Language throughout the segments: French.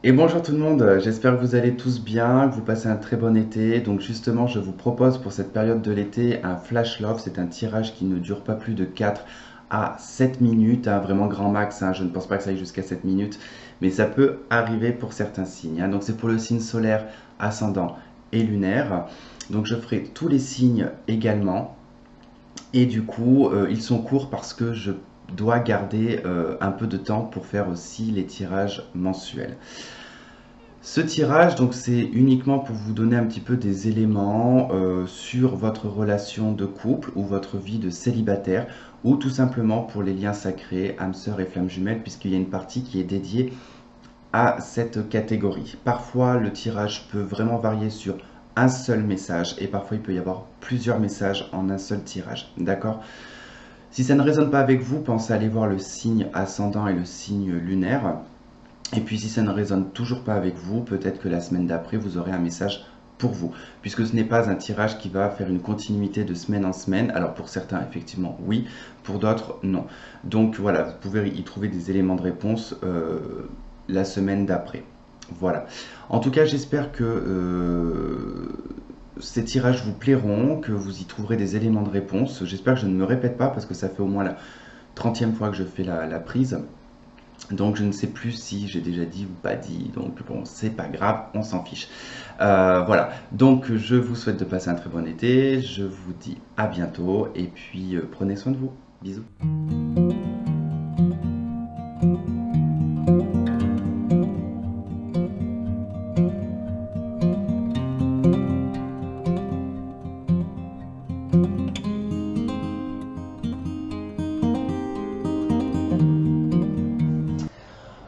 Et bonjour tout le monde, j'espère que vous allez tous bien, que vous passez un très bon été. Donc justement, je vous propose pour cette période de l'été un flash love. C'est un tirage qui ne dure pas plus de 4 à 7 minutes, hein, vraiment grand max, hein. Je ne pense pas que ça aille jusqu'à 7 minutes, mais ça peut arriver pour certains signes, hein. Donc c'est pour le signe solaire, ascendant et lunaire. Donc je ferai tous les signes également. Et du coup, ils sont courts parce que je dois garder un peu de temps pour faire aussi les tirages mensuels. Ce tirage, donc, c'est uniquement pour vous donner un petit peu des éléments sur votre relation de couple ou votre vie de célibataire, ou tout simplement pour les liens sacrés, âme sœur et flamme jumelle, puisqu'il y a une partie qui est dédiée à cette catégorie. Parfois, le tirage peut vraiment varier sur un seul message, et parfois il peut y avoir plusieurs messages en un seul tirage. D'accord? Si ça ne résonne pas avec vous, pensez à aller voir le signe ascendant et le signe lunaire. Et puis si ça ne résonne toujours pas avec vous, peut-être que la semaine d'après, vous aurez un message pour vous. Puisque ce n'est pas un tirage qui va faire une continuité de semaine en semaine. Alors pour certains, effectivement, oui. Pour d'autres, non. Donc voilà, vous pouvez y trouver des éléments de réponse la semaine d'après. Voilà. En tout cas, j'espère que ces tirages vous plairont, que vous y trouverez des éléments de réponse. J'espère que je ne me répète pas parce que ça fait au moins la 30e fois que je fais la prise. Donc je ne sais plus si j'ai déjà dit ou pas dit, donc bon, c'est pas grave, on s'en fiche. Voilà, donc je vous souhaite de passer un très bon été, je vous dis à bientôt, et puis prenez soin de vous. Bisous.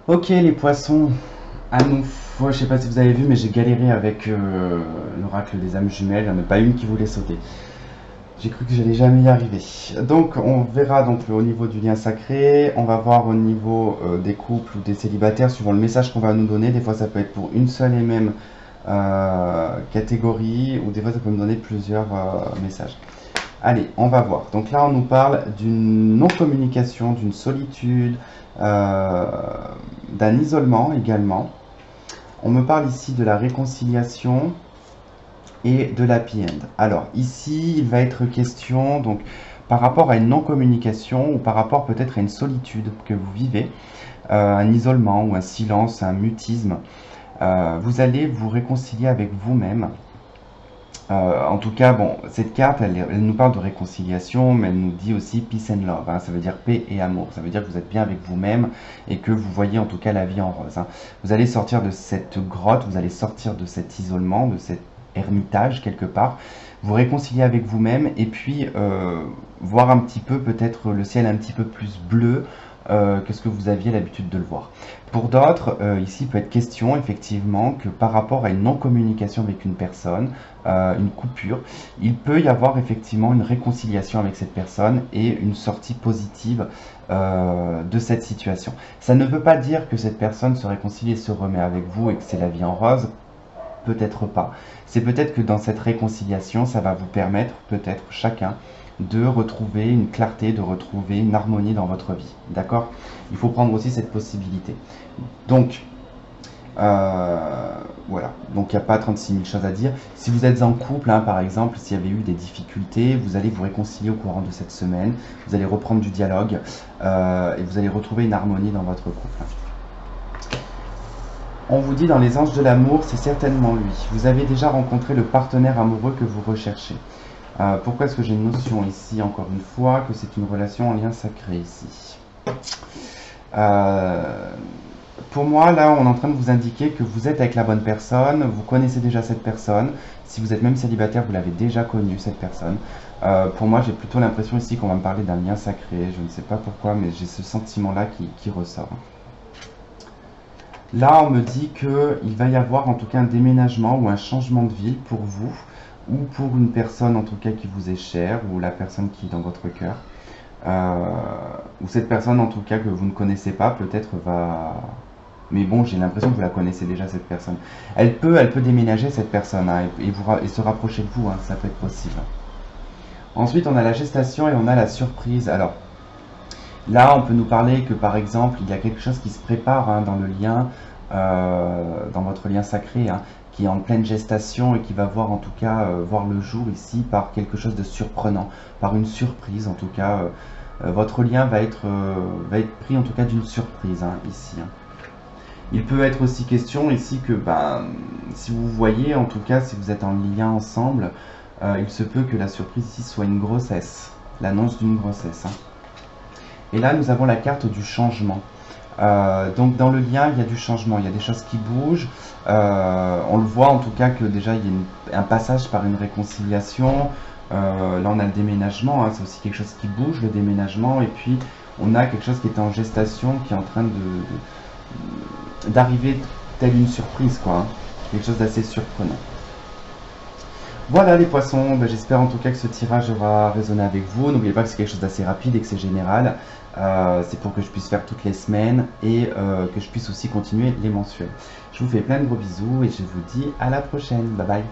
Ok les poissons, à nous. Je sais pas si vous avez vu, mais j'ai galéré avec l'oracle des âmes jumelles, il n'y en a pas une qui voulait sauter. J'ai cru que j'allais jamais y arriver. Donc on verra donc au niveau du lien sacré, on va voir au niveau des couples ou des célibataires suivant le message qu'on va nous donner. Des fois ça peut être pour une seule et même catégorie, ou des fois ça peut me donner plusieurs messages. Allez, on va voir. Donc là on nous parle d'une non-communication, d'une solitude, d'un isolement également. On me parle ici de la réconciliation et de l'happy end. Alors ici, il va être question donc par rapport à une non-communication ou par rapport peut-être à une solitude que vous vivez, un isolement ou un silence, un mutisme. Vous allez vous réconcilier avec vous-même. En tout cas, bon, cette carte, elle nous parle de réconciliation, mais elle nous dit aussi peace and love, hein, ça veut dire paix et amour. Ça veut dire que vous êtes bien avec vous-même et que vous voyez en tout cas la vie en rose, hein. Vous allez sortir de cette grotte, vous allez sortir de cet isolement, de cet ermitage quelque part, vous réconcilier avec vous-même et puis voir un petit peu peut-être le ciel un petit peu plus bleu que ce que vous aviez l'habitude de le voir. Pour d'autres, ici il peut être question effectivement que par rapport à une non-communication avec une personne, une coupure, il peut y avoir effectivement une réconciliation avec cette personne et une sortie positive de cette situation. Ça ne veut pas dire que cette personne se réconcilie et se remet avec vous et que c'est la vie en rose. Peut-être pas. C'est peut-être que dans cette réconciliation, ça va vous permettre, peut-être chacun, de retrouver une clarté, de retrouver une harmonie dans votre vie. D'accord? Il faut prendre aussi cette possibilité. Donc, voilà. Donc, il n'y a pas 36 000 choses à dire. Si vous êtes en couple, hein, par exemple, s'il y avait eu des difficultés, vous allez vous réconcilier au courant de cette semaine. Vous allez reprendre du dialogue et vous allez retrouver une harmonie dans votre couple. On vous dit dans les anges de l'amour, c'est certainement lui. Vous avez déjà rencontré le partenaire amoureux que vous recherchez. Pourquoi est-ce que j'ai une notion ici, encore une fois, que c'est une relation en lien sacré ici? Pour moi, là, on est en train de vous indiquer que vous êtes avec la bonne personne, vous connaissez déjà cette personne. Si vous êtes même célibataire, vous l'avez déjà connue, cette personne. Pour moi, j'ai plutôt l'impression ici qu'on va me parler d'un lien sacré. Je ne sais pas pourquoi, mais j'ai ce sentiment-là qui ressort. Là, on me dit qu'il va y avoir en tout cas un déménagement ou un changement de ville pour vous, ou pour une personne en tout cas qui vous est chère, ou la personne qui est dans votre cœur. Ou cette personne en tout cas que vous ne connaissez pas, peut-être va... Mais bon, j'ai l'impression que vous la connaissez déjà, cette personne. Elle peut déménager, cette personne, hein, et se rapprocher de vous, hein, ça peut être possible. Ensuite, on a la gestation et on a la surprise. Alors, là, on peut nous parler que par exemple, il y a quelque chose qui se prépare, hein, dans le lien, dans votre lien sacré, hein, qui est en pleine gestation et qui va voir en tout cas voir le jour ici par quelque chose de surprenant, par une surprise en tout cas. Votre lien va être pris en tout cas d'une surprise hein, ici. Hein. Il peut être aussi question ici que ben, si vous voyez, en tout cas si vous êtes en lien ensemble, il se peut que la surprise ici soit une grossesse, l'annonce d'une grossesse. Hein. Et là nous avons la carte du changement. Donc dans le lien il y a du changement, il y a des choses qui bougent, on le voit en tout cas que déjà il y a un passage par une réconciliation, là on a le déménagement, hein, c'est aussi quelque chose qui bouge le déménagement, et puis on a quelque chose qui est en gestation, qui est en train d'arriver telle une surprise quoi, hein, quelque chose d'assez surprenant. Voilà les poissons, ben, j'espère en tout cas que ce tirage aura résonné avec vous. N'oubliez pas que c'est quelque chose d'assez rapide et que c'est général. C'est pour que je puisse faire toutes les semaines et que je puisse aussi continuer les mensuels. Je vous fais plein de gros bisous et je vous dis à la prochaine. Bye bye.